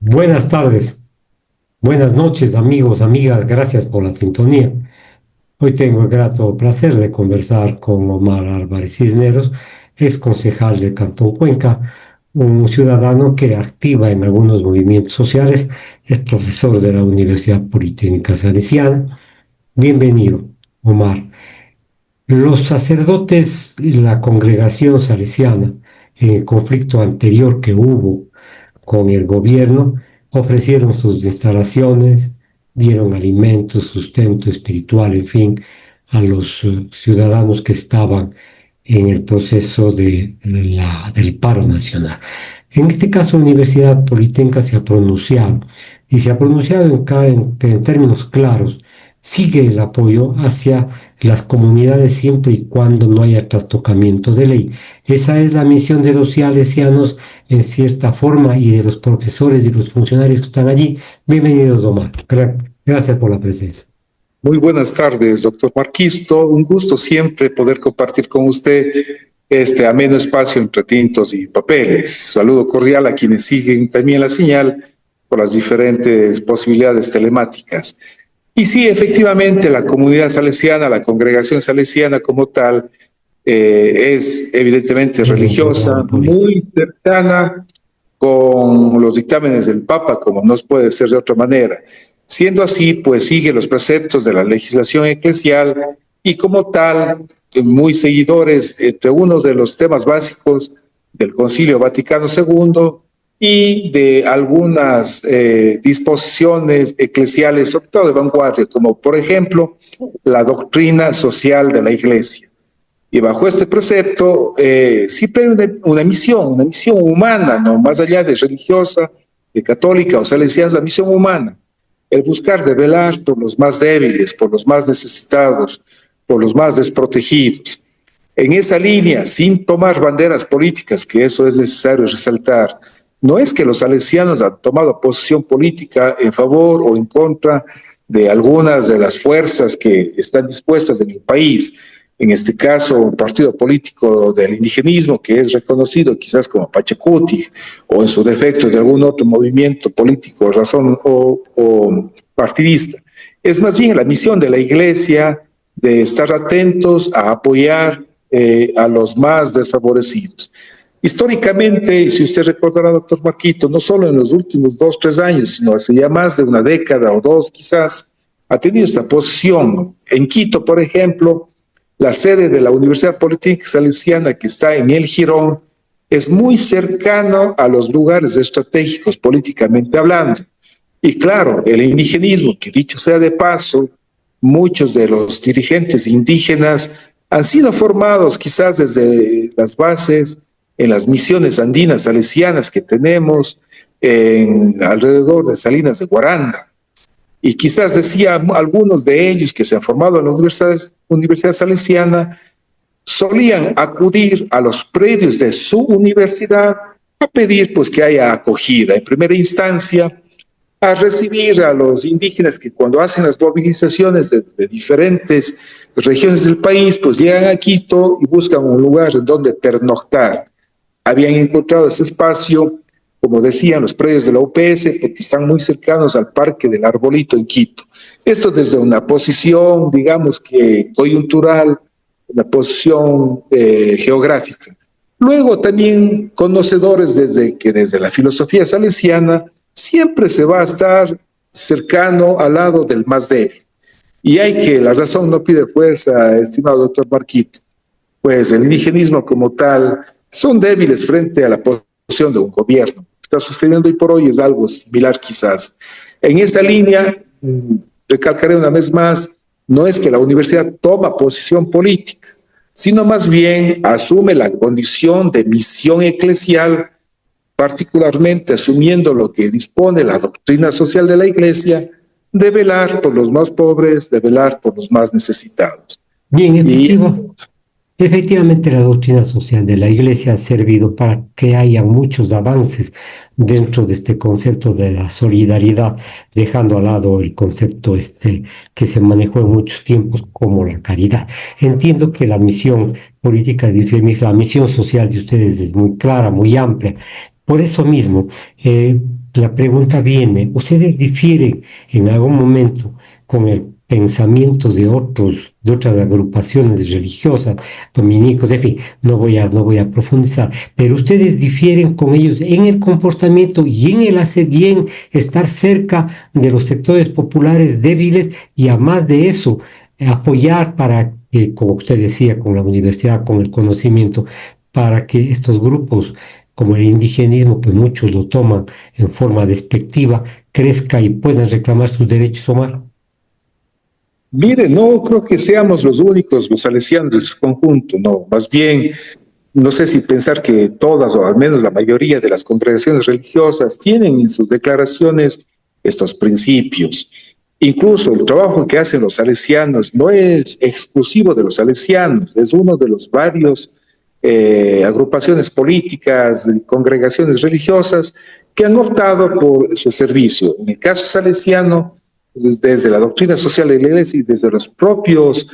Buenas tardes, buenas noches, amigos, amigas, gracias por la sintonía. Hoy tengo el grato placer de conversar con Omar Álvarez Cisneros, ex concejal de Cantón Cuenca, un ciudadano que activa en algunos movimientos sociales, es profesor de la Universidad Politécnica Salesiana. Bienvenido, Omar. Los sacerdotes y la congregación salesiana, en el conflicto anterior que hubo con el gobierno, ofrecieron sus instalaciones, dieron alimentos, sustento espiritual, en fin, a los ciudadanos que estaban en el proceso del paro nacional. En este caso, la Universidad Politécnica se ha pronunciado, y se ha pronunciado en términos claros. Sigue el apoyo hacia las comunidades siempre y cuando no haya trastocamiento de ley. Esa es la misión de los salesianos en cierta forma y de los profesores y los funcionarios que están allí. Bienvenidos, Omar. Gracias por la presencia. Muy buenas tardes, doctor Marquisto. Un gusto siempre poder compartir con usted este ameno espacio entre tintos y papeles. Saludo cordial a quienes siguen también la señal por las diferentes posibilidades telemáticas. Y sí, efectivamente, la comunidad salesiana, la congregación salesiana como tal, es evidentemente religiosa, muy cercana con los dictámenes del Papa, como no puede ser de otra manera. Siendo así, pues sigue los preceptos de la legislación eclesial y como tal, muy seguidores entre uno de los temas básicos del Concilio Vaticano II y de algunas disposiciones eclesiales, sobre todo de vanguardia, como por ejemplo la doctrina social de la Iglesia. Y bajo este precepto siempre hay una misión humana, ¿no? Más allá de religiosa, de católica o salesiana, la misión humana, el buscar de velar por los más débiles, por los más necesitados, por los más desprotegidos. En esa línea, sin tomar banderas políticas, que eso es necesario resaltar, no es que los salesianos han tomado posición política en favor o en contra de algunas de las fuerzas que están dispuestas en el país, en este caso un partido político del indigenismo que es reconocido quizás como Pachacuti o en su defecto de algún otro movimiento político, razón o partidista. Es más bien la misión de la Iglesia de estar atentos a apoyar a los más desfavorecidos. Históricamente, si usted recordará, doctor Marquito, no solo en los últimos 2, 3 años, sino hace ya más de una década o dos quizás, ha tenido esta posición. En Quito, por ejemplo, la sede de la Universidad Politécnica Salesiana, que está en El Jirón, es muy cercano a los lugares estratégicos políticamente hablando. Y claro, el indigenismo, que dicho sea de paso, muchos de los dirigentes indígenas han sido formados quizás desde las bases en las misiones andinas salesianas que tenemos alrededor de Salinas de Guaranda. Y quizás decía algunos de ellos que se han formado en la Universidad Salesiana, solían acudir a los predios de su universidad a pedir pues que haya acogida en primera instancia, a recibir a los indígenas que cuando hacen las movilizaciones de diferentes regiones del país, pues llegan a Quito y buscan un lugar en donde pernoctar. Habían encontrado ese espacio, como decían, los predios de la UPS, porque están muy cercanos al Parque del Arbolito en Quito. Esto desde una posición, digamos que coyuntural, una posición geográfica. Luego también conocedores desde la filosofía salesiana siempre se va a estar cercano al lado del más débil. Y la razón no pide fuerza, estimado doctor Marquito, pues el indigenismo como tal son débiles frente a la posición de un gobierno. Está sucediendo hoy por hoy es algo similar quizás. En esa línea, recalcaré una vez más, no es que la universidad toma posición política, sino más bien asume la condición de misión eclesial, particularmente asumiendo lo que dispone la doctrina social de la Iglesia, de velar por los más pobres, de velar por los más necesitados. Bien, efectivamente la doctrina social de la Iglesia ha servido para que haya muchos avances dentro de este concepto de la solidaridad, dejando al lado el concepto que se manejó en muchos tiempos como la caridad. Entiendo que la misión política de ustedes, la misión social de ustedes es muy clara, muy amplia. Por eso mismo, La pregunta viene, ¿ustedes difieren en algún momento con el pensamiento de otras agrupaciones religiosas, dominicos, en fin, no voy a profundizar, pero ustedes difieren con ellos en el comportamiento y en el hacer bien, estar cerca de los sectores populares débiles y además de eso, apoyar para que, como usted decía, con la universidad, con el conocimiento, para que estos grupos, como el indigenismo, que muchos lo toman en forma despectiva, crezca y puedan reclamar sus derechos, Omar? Mire, no creo que seamos los únicos, los salesianos de su conjunto, no, más bien, no sé si pensar que todas o al menos la mayoría de las congregaciones religiosas tienen en sus declaraciones estos principios. Incluso el trabajo que hacen los salesianos no es exclusivo de los salesianos, es uno de los varios agrupaciones políticas, congregaciones religiosas que han optado por su servicio. En el caso salesiano, desde la doctrina social de la Iglesia y desde los propios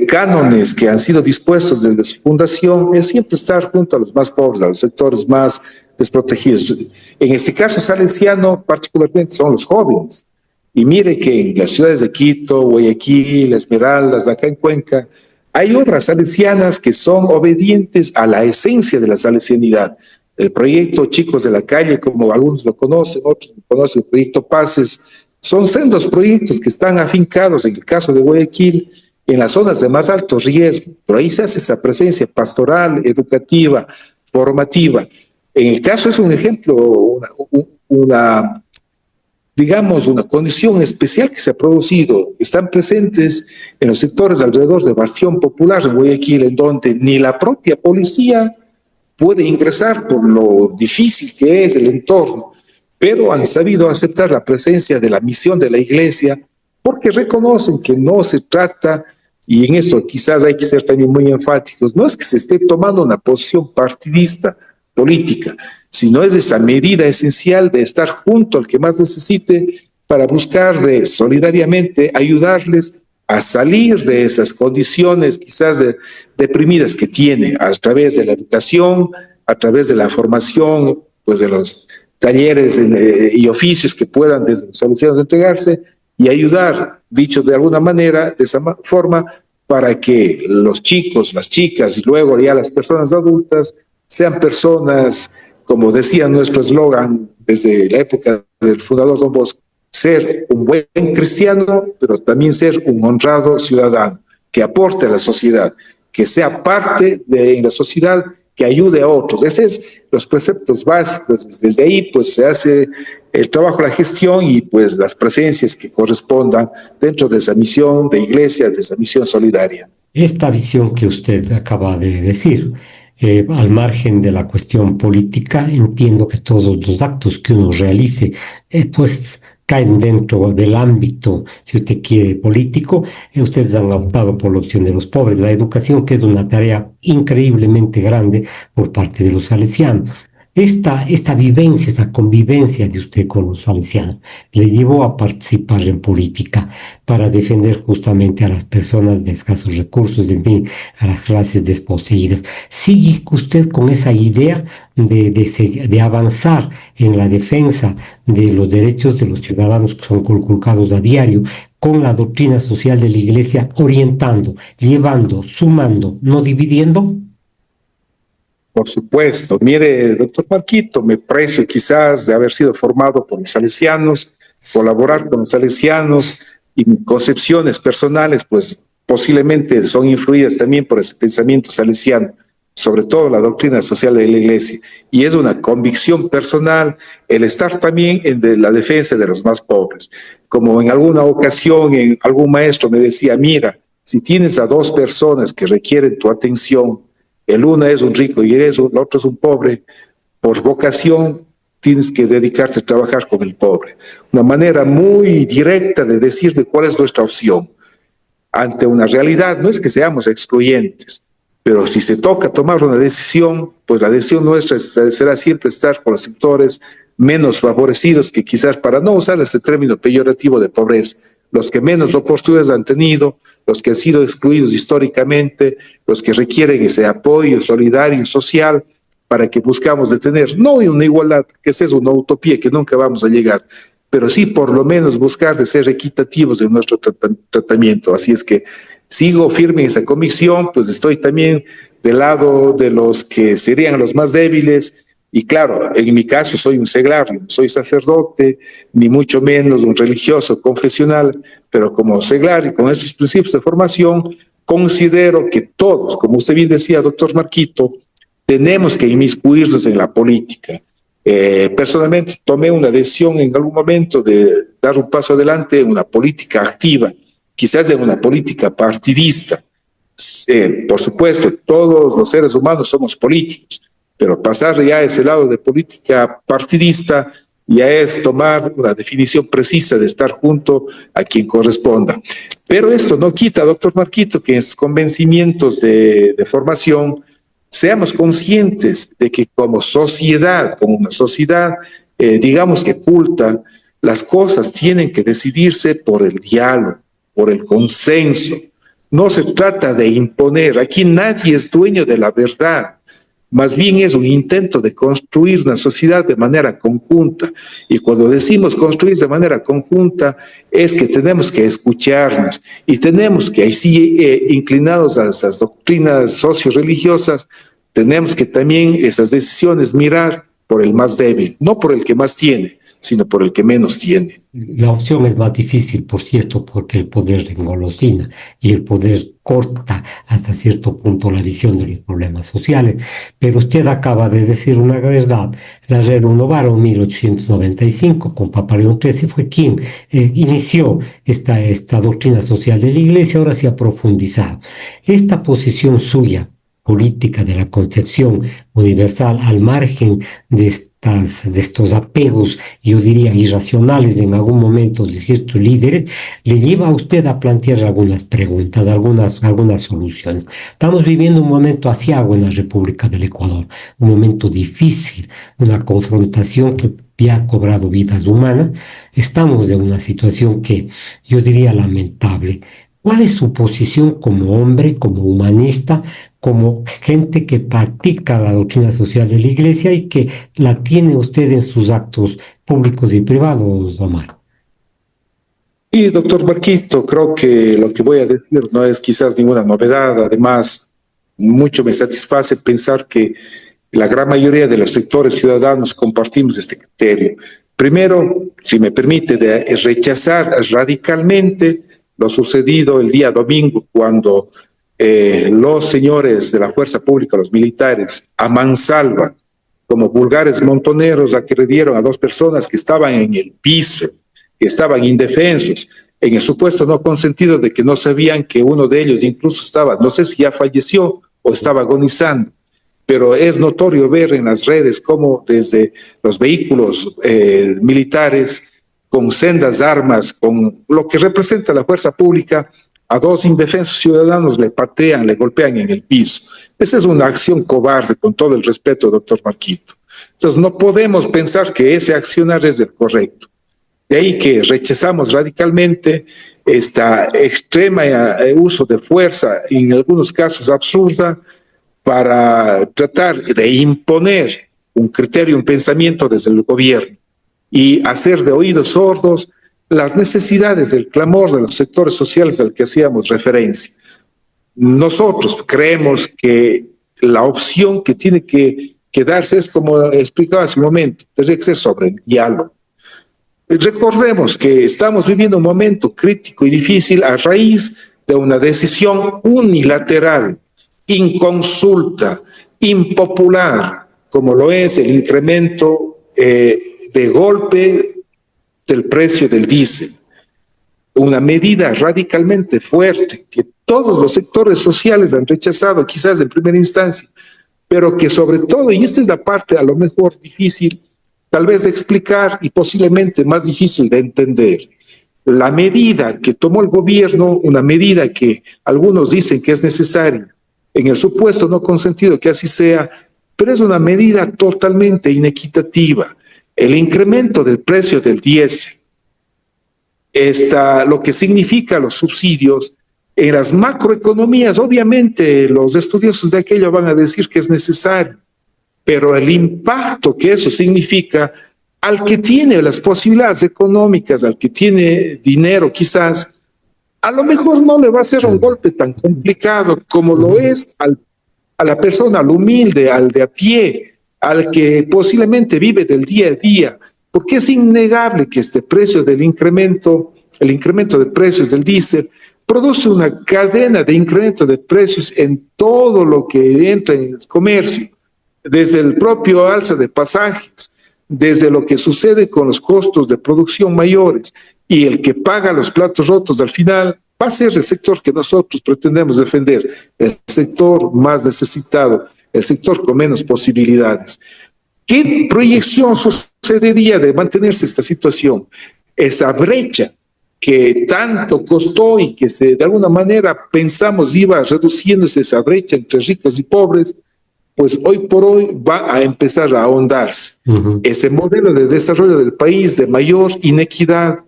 cánones que han sido dispuestos desde su fundación, es siempre estar junto a los más pobres, a los sectores más desprotegidos. En este caso salesiano, particularmente son los jóvenes. Y mire que en las ciudades de Quito, Guayaquil, Esmeraldas, acá en Cuenca, hay obras salesianas que son obedientes a la esencia de la salesianidad. El proyecto Chicos de la Calle, como algunos lo conocen, otros lo conocen, el proyecto Paces, son sendos proyectos que están afincados, en el caso de Guayaquil, en las zonas de más alto riesgo. Por ahí se hace esa presencia pastoral, educativa, formativa. En el caso es un ejemplo, digamos, una condición especial que se ha producido. Están presentes en los sectores alrededor de Bastión Popular en Guayaquil, en donde ni la propia policía puede ingresar por lo difícil que es el entorno, pero han sabido aceptar la presencia de la misión de la Iglesia porque reconocen que no se trata, y en esto quizás hay que ser también muy enfáticos, no es que se esté tomando una posición partidista, política, sino es esa medida esencial de estar junto al que más necesite para buscar solidariamente ayudarles a salir de esas condiciones quizás deprimidas que tiene a través de la educación, a través de la formación, pues de los talleres y oficios que puedan desde los salesianos entregarse y ayudar, dicho de alguna manera, de esa forma, para que los chicos, las chicas y luego ya las personas adultas sean personas, como decía nuestro eslogan desde la época del fundador Don Bosco, ser un buen cristiano, pero también ser un honrado ciudadano, que aporte a la sociedad, que sea parte de la sociedad, que ayude a otros. Esos son los preceptos básicos. Desde ahí pues se hace el trabajo, la gestión y pues las presencias que correspondan dentro de esa misión de iglesia, de esa misión solidaria. Esta visión que usted acaba de decir, al margen de la cuestión política, entiendo que todos los actos que uno realice, pues caen dentro del ámbito, si usted quiere, político. Ustedes han optado por la opción de los pobres, la educación, que es una tarea increíblemente grande por parte de los salesianos. Esta vivencia, esta convivencia de usted con los salesianos, le llevó a participar en política para defender justamente a las personas de escasos recursos, en fin, a las clases desposeídas. ¿Sigue usted con esa idea de avanzar en la defensa de los derechos de los ciudadanos que son conculcados a diario, con la doctrina social de la Iglesia, orientando, llevando, sumando, no dividiendo? Por supuesto. Mire, doctor Marquito, me precio quizás de haber sido formado por los salesianos, colaborar con los salesianos y mis concepciones personales, pues posiblemente son influidas también por ese pensamiento salesiano, sobre todo la doctrina social de la Iglesia. Y es una convicción personal el estar también en la defensa de los más pobres. Como en alguna ocasión algún maestro me decía, mira, si tienes a dos personas que requieren tu atención, el uno es un rico y el otro es un pobre, por vocación tienes que dedicarte a trabajar con el pobre. Una manera muy directa de decir de cuál es nuestra opción ante una realidad. No es que seamos excluyentes, pero si se toca tomar una decisión, pues la decisión nuestra será siempre estar con los sectores menos favorecidos, que quizás, para no usar ese término peyorativo de pobreza, los que menos oportunidades han tenido, los que han sido excluidos históricamente, los que requieren ese apoyo solidario, social, para que buscamos de tener, no una igualdad, que esa es una utopía que nunca vamos a llegar, pero sí por lo menos buscar de ser equitativos en nuestro tratamiento. Así es que sigo firme en esa convicción, pues estoy también del lado de los que serían los más débiles. Y claro, en mi caso soy un seglario, no soy sacerdote, ni mucho menos un religioso confesional, pero como seglario, con estos principios de formación, considero que todos, como usted bien decía, doctor Marquito, tenemos que inmiscuirnos en la política. Personalmente tomé una decisión en algún momento de dar un paso adelante en una política activa, quizás en una política partidista. Por supuesto, todos los seres humanos somos políticos, pero pasar ya a ese lado de política partidista ya es tomar una definición precisa de estar junto a quien corresponda. Pero esto no quita, doctor Marquito, que en sus convencimientos de formación seamos conscientes de que como sociedad, como una sociedad, digamos que culta, las cosas tienen que decidirse por el diálogo, por el consenso. No se trata de imponer, aquí nadie es dueño de la verdad. Más bien es un intento de construir una sociedad de manera conjunta. Y cuando decimos construir de manera conjunta, es que tenemos que escucharnos y tenemos que, ahí sí, inclinados a esas doctrinas socio-religiosas, tenemos que también esas decisiones mirar por el más débil, no por el que más tiene, sino por el que menos tiene. La opción es más difícil, por cierto, porque el poder engolosina y el poder corta hasta cierto punto la visión de los problemas sociales. Pero usted acaba de decir una verdad. La Rerum Novarum 1895 con Papa León XIII fue quien inició esta doctrina social de la Iglesia, ahora se ha profundizado. Esta posición suya política de la concepción universal al margen de estos apegos, yo diría, irracionales en algún momento de ciertos líderes, le lleva a usted a plantear algunas preguntas, algunas soluciones. Estamos viviendo un momento aciago en la República del Ecuador, un momento difícil, una confrontación que ya ha cobrado vidas humanas. Estamos en una situación que yo diría lamentable. ¿Cuál es su posición como hombre, como humanista, como gente que practica la doctrina social de la Iglesia y que la tiene usted en sus actos públicos y privados, Omar? Y doctor Marquito, creo que lo que voy a decir no es quizás ninguna novedad. Además, mucho me satisface pensar que la gran mayoría de los sectores ciudadanos compartimos este criterio. Primero, si me permite, de rechazar radicalmente lo sucedido el día domingo cuando los señores de la fuerza pública, los militares, a mansalva, como vulgares montoneros, agredieron a dos personas que estaban en el piso, que estaban indefensos, en el supuesto no consentido de que no sabían que uno de ellos incluso estaba, no sé si ya falleció o estaba agonizando, pero es notorio ver en las redes cómo desde los vehículos militares, con sendas armas, con lo que representa la fuerza pública, a dos indefensos ciudadanos le patean, le golpean en el piso. Esa es una acción cobarde, con todo el respeto, doctor Marquito. Entonces no podemos pensar que ese accionar es el correcto. De ahí que rechazamos radicalmente esta extrema uso de fuerza, en algunos casos absurda, para tratar de imponer un criterio, un pensamiento desde el gobierno y hacer de oídos sordos las necesidades del clamor de los sectores sociales al que hacíamos referencia. Nosotros creemos que la opción que tiene que darse es, como explicaba hace un momento, tendría que ser sobre el diálogo. Recordemos que estamos viviendo un momento crítico y difícil a raíz de una decisión unilateral, inconsulta, impopular, como lo es el incremento de golpe del precio del diésel. Una medida radicalmente fuerte que todos los sectores sociales han rechazado, quizás en primera instancia, pero que sobre todo, y esta es la parte a lo mejor difícil, tal vez de explicar y posiblemente más difícil de entender, la medida que tomó el gobierno, una medida que algunos dicen que es necesaria, en el supuesto no consentido que así sea, pero es una medida totalmente inequitativa. El incremento del precio del diésel, lo que significa los subsidios en las macroeconomías, obviamente los estudiosos de aquello van a decir que es necesario, pero el impacto que eso significa al que tiene las posibilidades económicas, al que tiene dinero quizás, a lo mejor no le va a ser un golpe tan complicado como lo es a la persona, al humilde, al de a pie, al que posiblemente vive del día a día, porque es innegable que este precio del incremento, el incremento de precios del diésel, produce una cadena de incremento de precios en todo lo que entra en el comercio, desde el propio alza de pasajes, desde lo que sucede con los costos de producción mayores, y el que paga los platos rotos al final va a ser el sector que nosotros pretendemos defender, el sector más necesitado, el sector con menos posibilidades. ¿Qué proyección sucedería de mantenerse esta situación? Esa brecha que tanto costó y que de alguna manera pensamos iba reduciéndose, esa brecha entre ricos y pobres, pues hoy por hoy va a empezar a ahondarse. Ese modelo de desarrollo del país de mayor inequidad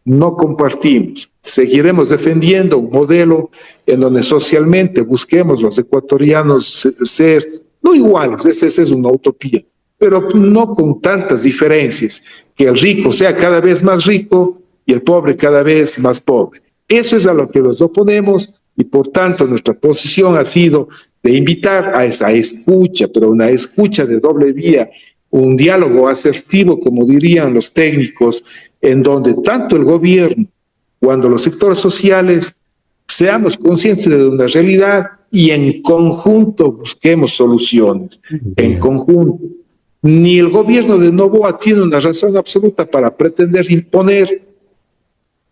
no compartimos. Seguiremos defendiendo un modelo en donde socialmente busquemos los ecuatorianos ser, no iguales, esa es una utopía, pero no con tantas diferencias, que el rico sea cada vez más rico y el pobre cada vez más pobre. Eso es a lo que nos oponemos y por tanto nuestra posición ha sido de invitar a esa escucha, pero una escucha de doble vía, un diálogo asertivo, como dirían los técnicos, en donde tanto el gobierno cuando los sectores sociales seamos conscientes de una realidad y en conjunto busquemos soluciones. En conjunto. Ni el gobierno de Noboa tiene una razón absoluta para pretender imponer,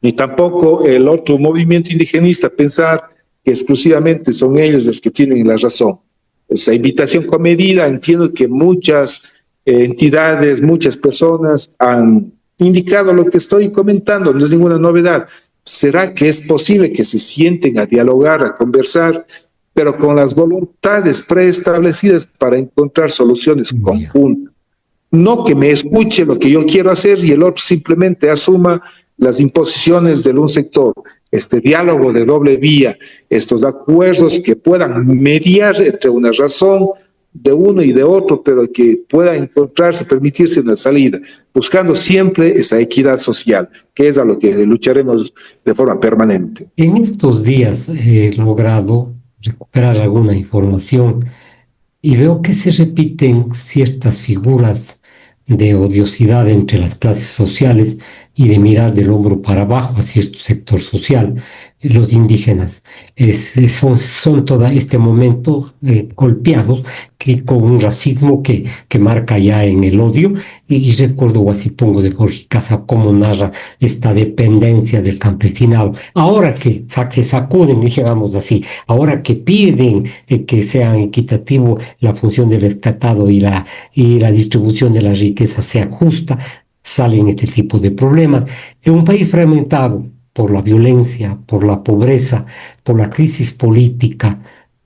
ni tampoco el otro movimiento indigenista pensar que exclusivamente son ellos los que tienen la razón. Esa invitación comedida, entiendo que muchas entidades, muchas personas han indicado lo que estoy comentando, no es ninguna novedad. ¿Será que es posible que se sienten a dialogar, a conversar, pero con las voluntades preestablecidas para encontrar soluciones conjuntas? No que me escuche lo que yo quiero hacer y el otro simplemente asuma las imposiciones de un sector. Este diálogo de doble vía, estos acuerdos que puedan mediar entre una razón de uno y de otro, pero que pueda encontrarse, permitirse una salida, buscando siempre esa equidad social, que es a lo que lucharemos de forma permanente. En estos días he logrado recuperar alguna información y veo que se repiten ciertas figuras de odiosidad entre las clases sociales y de mirar del hombro para abajo a cierto sector social. Los indígenas son todo este momento golpeados con un racismo que marca ya en el odio, y recuerdo Guasipongo de Jorge Casa cómo narra esta dependencia del campesinado. Ahora que se sacuden, digamos así, ahora que piden que sea equitativo la función del rescatado y la distribución de la riqueza sea justa, salen este tipo de problemas. En un país fragmentado por la violencia, por la pobreza, por la crisis política,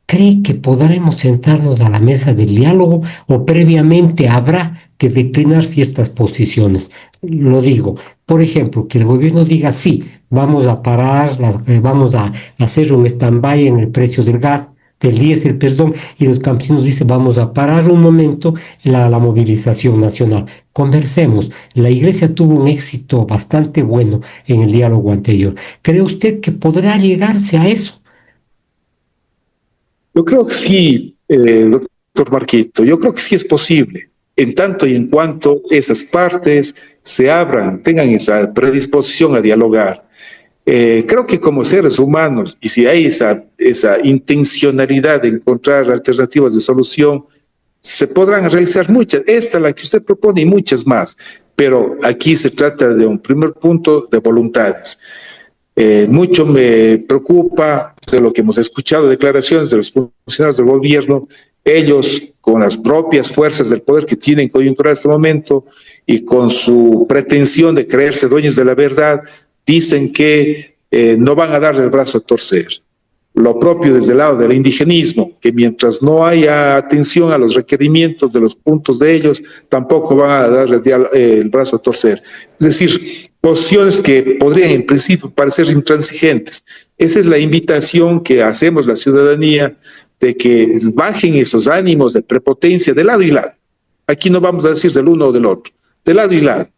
¿cree que podremos sentarnos a la mesa del diálogo o previamente habrá que declinar ciertas posiciones? Lo digo, por ejemplo, que el gobierno diga sí, vamos a parar, vamos a hacer un stand-by en el precio del gas, del diésel, perdón, y los campesinos dicen vamos a parar un momento la movilización nacional. Conversemos. La Iglesia tuvo un éxito bastante bueno en el diálogo anterior. ¿Cree usted que podrá llegarse a eso? Yo creo que sí, doctor Marquito, yo creo que sí es posible, en tanto y en cuanto esas partes se abran, tengan esa predisposición a dialogar. Creo que como seres humanos, y si hay esa intencionalidad de encontrar alternativas de solución, se podrán realizar muchas, esta la que usted propone y muchas más, pero aquí se trata de un primer punto de voluntades. Mucho me preocupa de lo que hemos escuchado, declaraciones de los funcionarios del gobierno, ellos con las propias fuerzas del poder que tienen coyuntural en este momento y con su pretensión de creerse dueños de la verdad, dicen que no van a darle el brazo a torcer. Lo propio desde el lado del indigenismo, que mientras no haya atención a los requerimientos de los puntos de ellos, tampoco van a darle el brazo a torcer. Es decir, posiciones que podrían en principio parecer intransigentes. Esa es la invitación que hacemos la ciudadanía, de que bajen esos ánimos de prepotencia de lado y lado. Aquí no vamos a decir del uno o del otro, de lado y lado,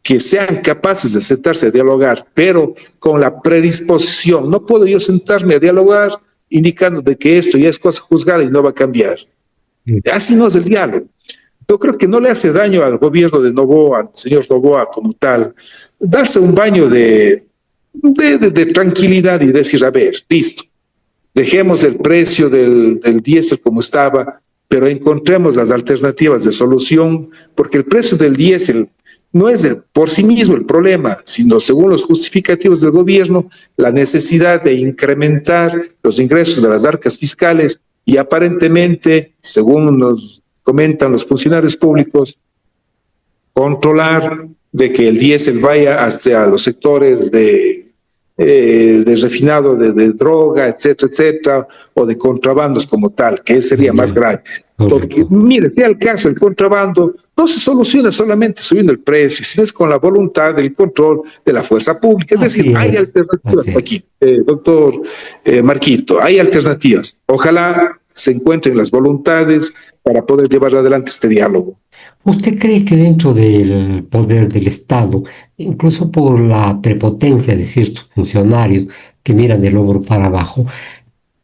que sean capaces de sentarse a dialogar, pero con la predisposición. No puedo yo sentarme a dialogar indicando de que esto ya es cosa juzgada y no va a cambiar. Así no es el diálogo. Yo creo que no le hace daño al gobierno de Noboa, al señor Noboa como tal, darse un baño de tranquilidad y decir, a ver, listo, dejemos el precio del diésel como estaba, pero encontremos las alternativas de solución, porque el precio del diésel no es por sí mismo el problema, sino según los justificativos del gobierno, la necesidad de incrementar los ingresos de las arcas fiscales y aparentemente, según nos comentan los funcionarios públicos, controlar de que el diésel vaya hasta los sectores de refinado de droga, etcétera, etcétera, o de contrabandos como tal, que sería más grave. Porque, mire, sea el caso, el contrabando no se soluciona solamente subiendo el precio, sino es con la voluntad del control de la fuerza pública. Es decir, hay alternativas aquí, doctor Marquito, hay alternativas. Ojalá se encuentren las voluntades para poder llevar adelante este diálogo. ¿Usted cree que dentro del poder del Estado, incluso por la prepotencia de ciertos funcionarios que miran del hombro para abajo,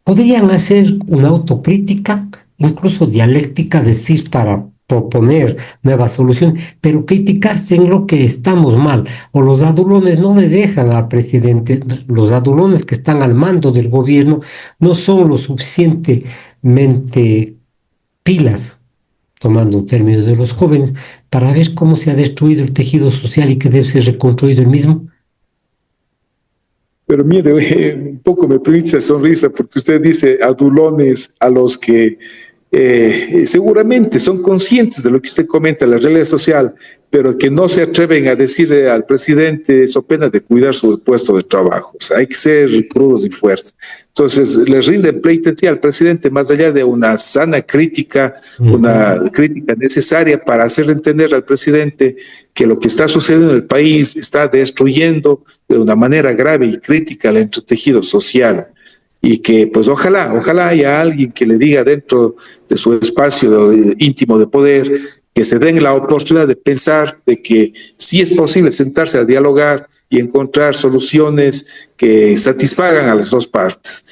podrían hacer una autocrítica, incluso dialéctica, decir para proponer nuevas soluciones, pero criticarse en lo que estamos mal? O los adulones no le dejan al presidente, los adulones que están al mando del gobierno no son lo suficientemente pilas, tomando un término de los jóvenes, para ver cómo se ha destruido el tejido social y que debe ser reconstruido el mismo. Pero mire, un poco me permite esa sonrisa porque usted dice adulones a los que seguramente son conscientes de lo que usted comenta en la realidad social, pero que no se atreven a decirle al presidente so pena de cuidar su puesto de trabajo. O sea, hay que ser crudos y fuertes. Entonces, les rinden pleitesía al presidente más allá de una sana crítica, una crítica necesaria para hacerle entender al presidente que lo que está sucediendo en el país está destruyendo de una manera grave y crítica el entretejido social. Y que pues ojalá haya alguien que le diga dentro de su espacio íntimo de poder que se den la oportunidad de pensar de que sí es posible sentarse a dialogar y encontrar soluciones que satisfagan a las dos partes.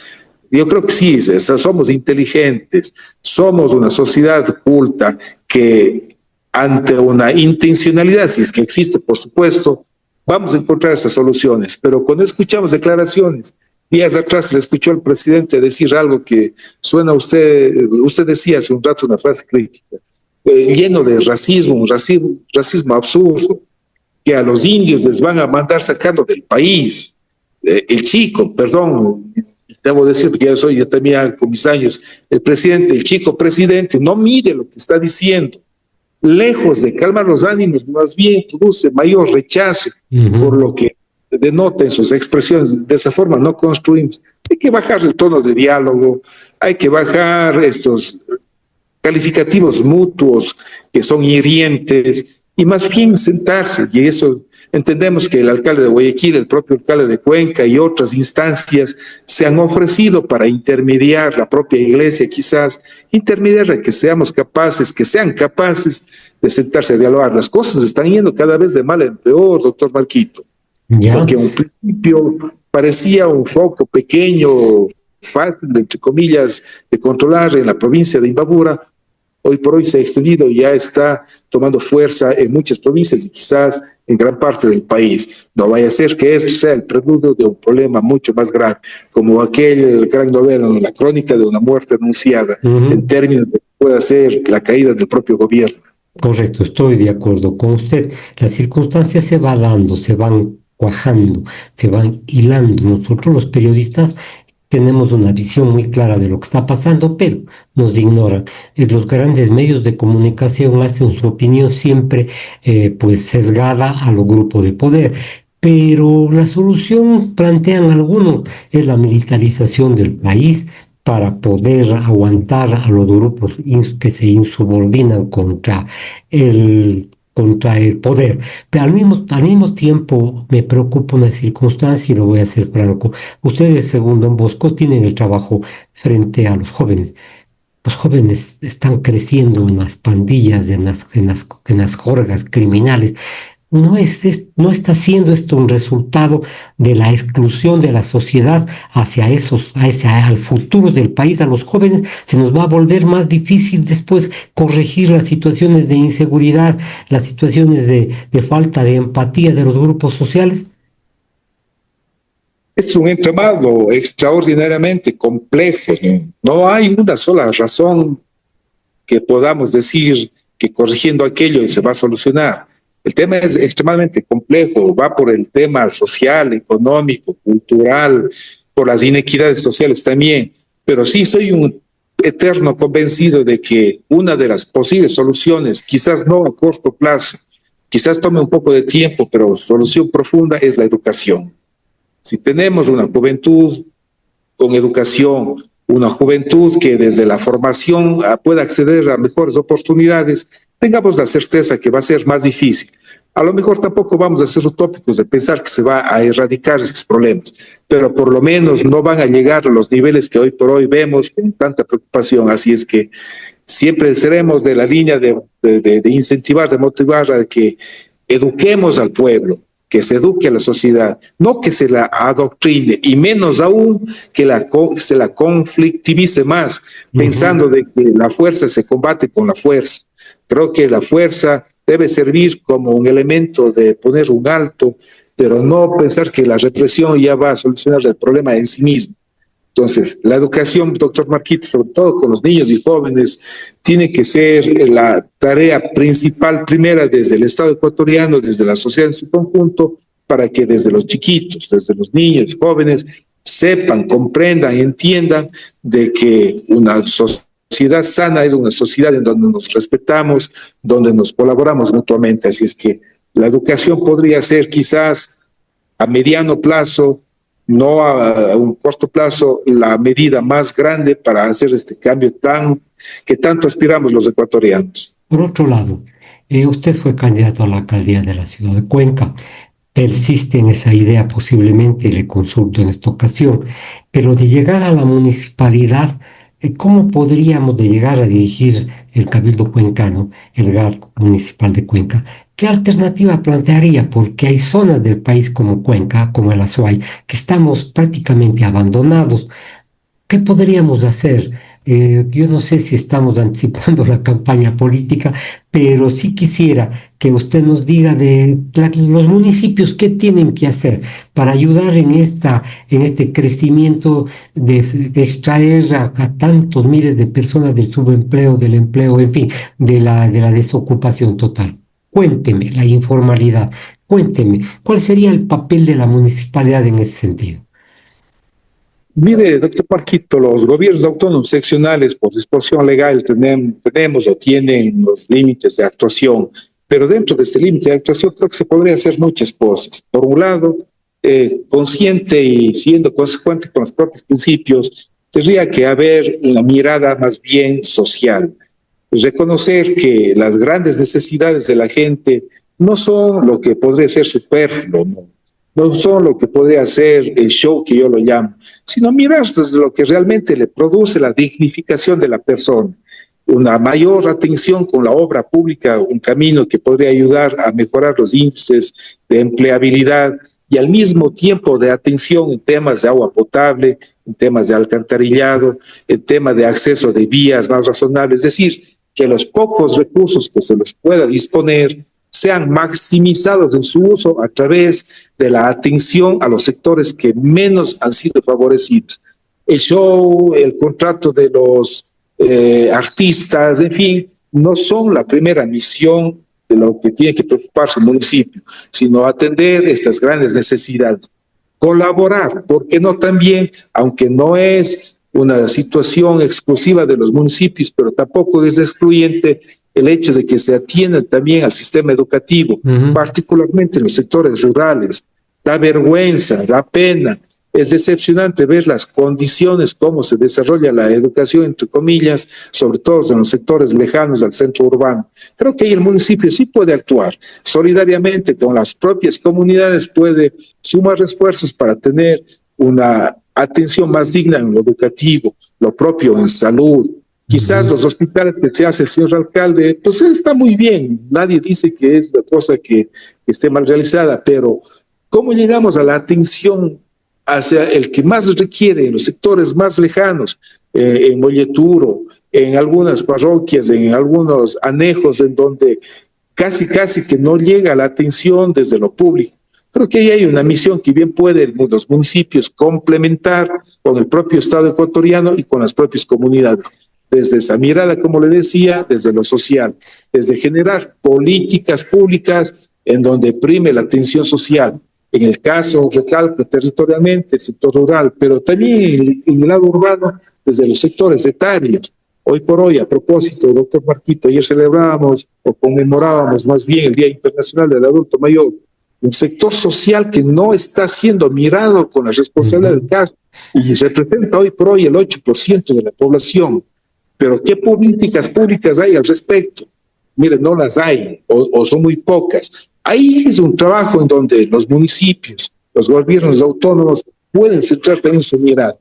Yo creo que sí, somos inteligentes, somos una sociedad culta que ante una intencionalidad, si es que existe, por supuesto, vamos a encontrar esas soluciones, pero cuando escuchamos declaraciones, días atrás le escuchó al presidente decir algo que suena a usted decía hace un rato una frase crítica, lleno de racismo, un racismo absurdo, que a los indios les van a mandar sacando del país. El chico, perdón, debo decir que yo también con mis años, el chico presidente, no mire lo que está diciendo. Lejos de calmar los ánimos, más bien produce mayor rechazo, por lo que denota en sus expresiones. De esa forma no construimos. Hay que bajar el tono de diálogo, hay que bajar estos calificativos mutuos que son hirientes y más bien sentarse. Y eso entendemos que el alcalde de Guayaquil, el propio alcalde de Cuenca y otras instancias se han ofrecido para intermediar, la propia iglesia quizás, intermediar que seamos capaces, que sean capaces de sentarse a dialogar. Las cosas están yendo cada vez de mal en peor, doctor Marquito. Lo que en un principio parecía un foco pequeño, fácil, entre comillas, de controlar en la provincia de Imbabura, hoy por hoy se ha extendido y ya está tomando fuerza en muchas provincias y quizás en gran parte del país. No vaya a ser que esto sea el preludio de un problema mucho más grave, como aquel gran novela, La crónica de una muerte anunciada, en términos de que pueda ser la caída del propio gobierno. Correcto, estoy de acuerdo con usted. Las circunstancias se van dando, se van cuajando, se van hilando. Nosotros los periodistas tenemos una visión muy clara de lo que está pasando, pero nos ignoran. Los grandes medios de comunicación hacen su opinión siempre pues sesgada a los grupos de poder. Pero la solución, plantean algunos, es la militarización del país para poder aguantar a los grupos que se insubordinan contra el poder. Pero al mismo tiempo me preocupa una circunstancia y lo voy a hacer franco. Ustedes, según Don Bosco, tienen el trabajo frente a los jóvenes. los jóvenes están creciendo en las pandillas, en las jorgas criminales. No está siendo esto un resultado de la exclusión de la sociedad al futuro del país, a los jóvenes. Se nos va a volver más difícil después corregir las situaciones de inseguridad, las situaciones de falta de empatía de los grupos sociales. Es un entramado extraordinariamente complejo. No hay una sola razón que podamos decir que corrigiendo aquello se va a solucionar. El tema es extremadamente complejo, va por el tema social, económico, cultural, por las inequidades sociales también, pero sí soy un eterno convencido de que una de las posibles soluciones, quizás no a corto plazo, quizás tome un poco de tiempo, pero solución profunda es la educación. Si tenemos una juventud con educación, una juventud que desde la formación pueda acceder a mejores oportunidades, tengamos la certeza que va a ser más difícil. A lo mejor tampoco vamos a ser utópicos de pensar que se va a erradicar estos problemas, pero por lo menos no van a llegar a los niveles que hoy por hoy vemos con tanta preocupación. Así es que siempre seremos de la línea de incentivar, de motivar a que eduquemos al pueblo, que se eduque a la sociedad, no que se la adoctrine, y menos aún que se la conflictivice más, pensando de que la fuerza se combate con la fuerza. Creo que la fuerza debe servir como un elemento de poner un alto, pero no pensar que la represión ya va a solucionar el problema en sí mismo. Entonces, la educación, doctor Marquito, sobre todo con los niños y jóvenes, tiene que ser la tarea principal, primera, desde el Estado ecuatoriano, desde la sociedad en su conjunto, para que desde los chiquitos, desde los niños, jóvenes, sepan, comprendan, entiendan de que una sociedad sana es una sociedad en donde nos respetamos, donde nos colaboramos mutuamente. Así es que la educación podría ser quizás a mediano plazo, no a un corto plazo, la medida más grande para hacer este cambio que tanto aspiramos los ecuatorianos. Por otro lado, usted fue candidato a la alcaldía de la ciudad de Cuenca. Persiste en esa idea, posiblemente le consulto en esta ocasión, pero de llegar a la municipalidad, ¿cómo podríamos de llegar a dirigir el Cabildo Cuencano, el GAR municipal de Cuenca? ¿Qué alternativa plantearía? Porque hay zonas del país como Cuenca, como el Azuay, que estamos prácticamente abandonados. ¿Qué podríamos hacer? Yo no sé si estamos anticipando la campaña política, pero sí quisiera que usted nos diga los municipios qué tienen que hacer para ayudar en este crecimiento de extraer a tantos miles de personas del subempleo, del empleo, en fin, de la desocupación total. Cuénteme la informalidad, cuénteme, ¿cuál sería el papel de la municipalidad en ese sentido? Mire, doctor Marquito, los gobiernos autónomos seccionales por disposición legal tenemos o tienen los límites de actuación, pero dentro de este límite de actuación creo que se podría hacer muchas cosas. Por un lado, consciente y siendo consecuente con los propios principios, tendría que haber una mirada más bien social. Reconocer que las grandes necesidades de la gente no son lo que podría ser superfluo, no son lo que podría ser el show que yo lo llamo, sino mirar desde lo que realmente le produce la dignificación de la persona. Una mayor atención con la obra pública, un camino que podría ayudar a mejorar los índices de empleabilidad y al mismo tiempo de atención en temas de agua potable, en temas de alcantarillado, en temas de acceso de vías más razonables. Es decir, que los pocos recursos que se les pueda disponer sean maximizados en su uso a través de la atención a los sectores que menos han sido favorecidos. El show, el contrato de los artistas, en fin, no son la primera misión de lo que tiene que preocuparse el municipio, sino atender estas grandes necesidades. Colaborar, porque no también, aunque no es una situación exclusiva de los municipios, pero tampoco es excluyente el hecho de que se atiendan también al sistema educativo, particularmente en los sectores rurales. Da vergüenza, da pena. Es decepcionante ver las condiciones, cómo se desarrolla la educación, entre comillas, sobre todo en los sectores lejanos al centro urbano. Creo que ahí el municipio sí puede actuar solidariamente con las propias comunidades, puede sumar esfuerzos para tener una atención más digna en lo educativo, lo propio en salud, Quizás los hospitales que se hace el señor alcalde, pues está muy bien, nadie dice que es una cosa que esté mal realizada, pero ¿cómo llegamos a la atención hacia el que más requiere, en los sectores más lejanos, en Molleturo, en algunas parroquias, en algunos anejos en donde casi que no llega la atención desde lo público? Creo que ahí hay una misión que bien pueden los municipios complementar con el propio Estado ecuatoriano y con las propias comunidades. Desde esa mirada, como le decía, desde lo social, desde generar políticas públicas en donde prime la atención social. En el caso, recalco territorialmente, el sector rural, pero también en el lado urbano, desde los sectores etarios. Hoy por hoy, a propósito, doctor Marquito, ayer celebrábamos o conmemorábamos más bien el Día Internacional del Adulto Mayor, un sector social que no está siendo mirado con la responsabilidad del caso y representa hoy por hoy el 8% de la población. Pero ¿qué políticas públicas hay al respecto? Miren, no las hay o son muy pocas. Ahí es un trabajo en donde los municipios, los gobiernos autónomos pueden centrar también su mirada,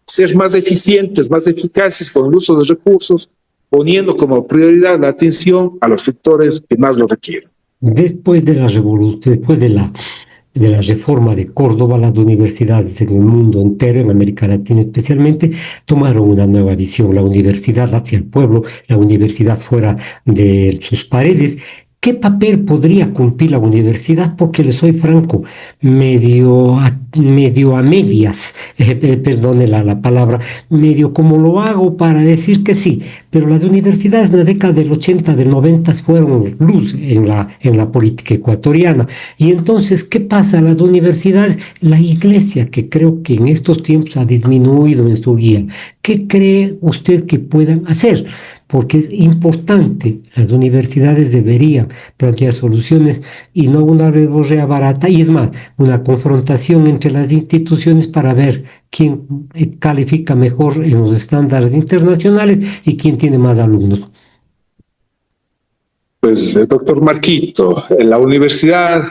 ser más eficientes, más eficaces con el uso de recursos, poniendo como prioridad la atención a los sectores que más lo requieren. Después de la revolución, después de la reforma de Córdoba, las universidades en el mundo entero, en América Latina especialmente, tomaron una nueva visión, la universidad hacia el pueblo, la universidad fuera de sus paredes. ¿Qué papel podría cumplir la universidad? Porque le soy franco, medio a medias, perdone la palabra, medio como lo hago para decir que sí, pero las universidades en la década del 80, del 90 fueron luz en la política ecuatoriana. Y entonces, ¿qué pasa? Las universidades, la iglesia, que creo que en estos tiempos ha disminuido en su guía, ¿qué cree usted que puedan hacer? Porque es importante, las universidades deberían plantear soluciones y no una verborrea barata, y es más, una confrontación entre las instituciones para ver quién califica mejor en los estándares internacionales y quién tiene más alumnos. Pues, doctor Marquito, la universidad,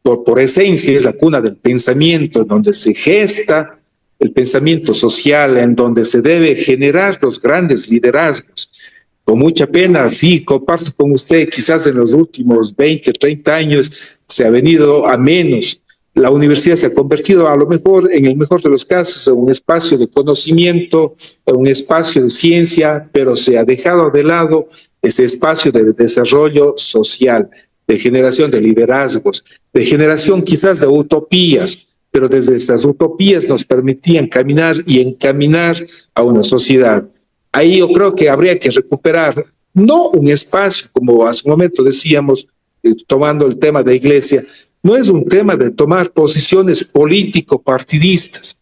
por esencia, es la cuna del pensamiento, en donde se gesta el pensamiento social, en donde se debe generar los grandes liderazgos. Con mucha pena, sí, comparto con usted, quizás en los últimos 20, 30 años se ha venido a menos. La universidad se ha convertido, a lo mejor, en el mejor de los casos, en un espacio de conocimiento, en un espacio de ciencia, pero se ha dejado de lado ese espacio de desarrollo social, de generación de liderazgos, de generación quizás de utopías, pero desde esas utopías nos permitían caminar y encaminar a una sociedad. Ahí yo creo que habría que recuperar, no un espacio, como hace un momento decíamos, tomando el tema de iglesia, no es un tema de tomar posiciones político-partidistas,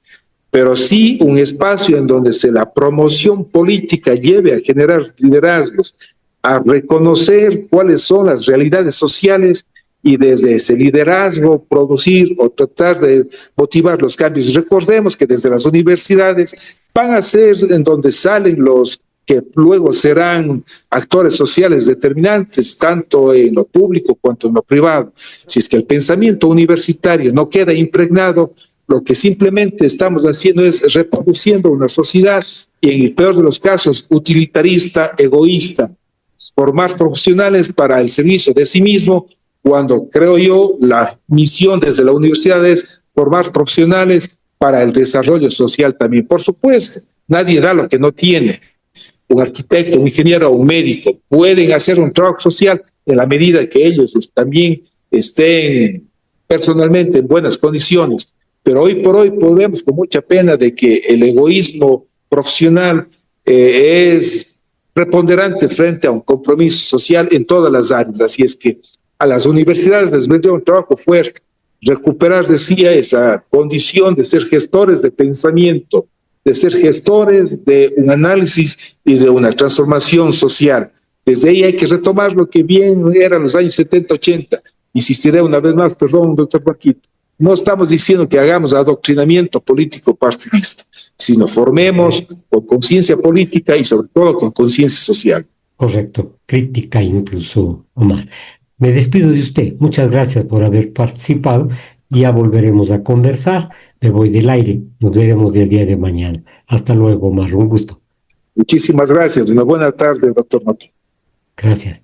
pero sí un espacio en donde la promoción política lleve a generar liderazgos, a reconocer cuáles son las realidades sociales y desde ese liderazgo producir o tratar de motivar los cambios. Recordemos que desde las universidades van a ser en donde salen los que luego serán actores sociales determinantes, tanto en lo público cuanto en lo privado. Si es que el pensamiento universitario no queda impregnado, lo que simplemente estamos haciendo es reproduciendo una sociedad y en el peor de los casos utilitarista, egoísta, formar profesionales para el servicio de sí mismo, cuando creo yo la misión desde la universidad es formar profesionales para el desarrollo social también. Por supuesto, nadie da lo que no tiene. Un arquitecto, un ingeniero o un médico pueden hacer un trabajo social en la medida que ellos también estén personalmente en buenas condiciones. Pero hoy por hoy podemos con mucha pena de que el egoísmo profesional es preponderante frente a un compromiso social en todas las áreas. Así es que a las universidades les vendría un trabajo fuerte, recuperar, decía, esa condición de ser gestores de pensamiento, de ser gestores de un análisis y de una transformación social. Desde ahí hay que retomar lo que bien era en los años 70, 80. Insistiré una vez más, perdón, doctor Marquito, no estamos diciendo que hagamos adoctrinamiento político partidista, sino formemos con conciencia política y sobre todo con conciencia social. Correcto, crítica incluso, Omar. Me despido de usted. Muchas gracias por haber participado. Ya volveremos a conversar. Me voy del aire. Nos veremos el día de mañana. Hasta luego, Omar. Un gusto. Muchísimas gracias. Una buena tarde, doctor Marquito. Gracias.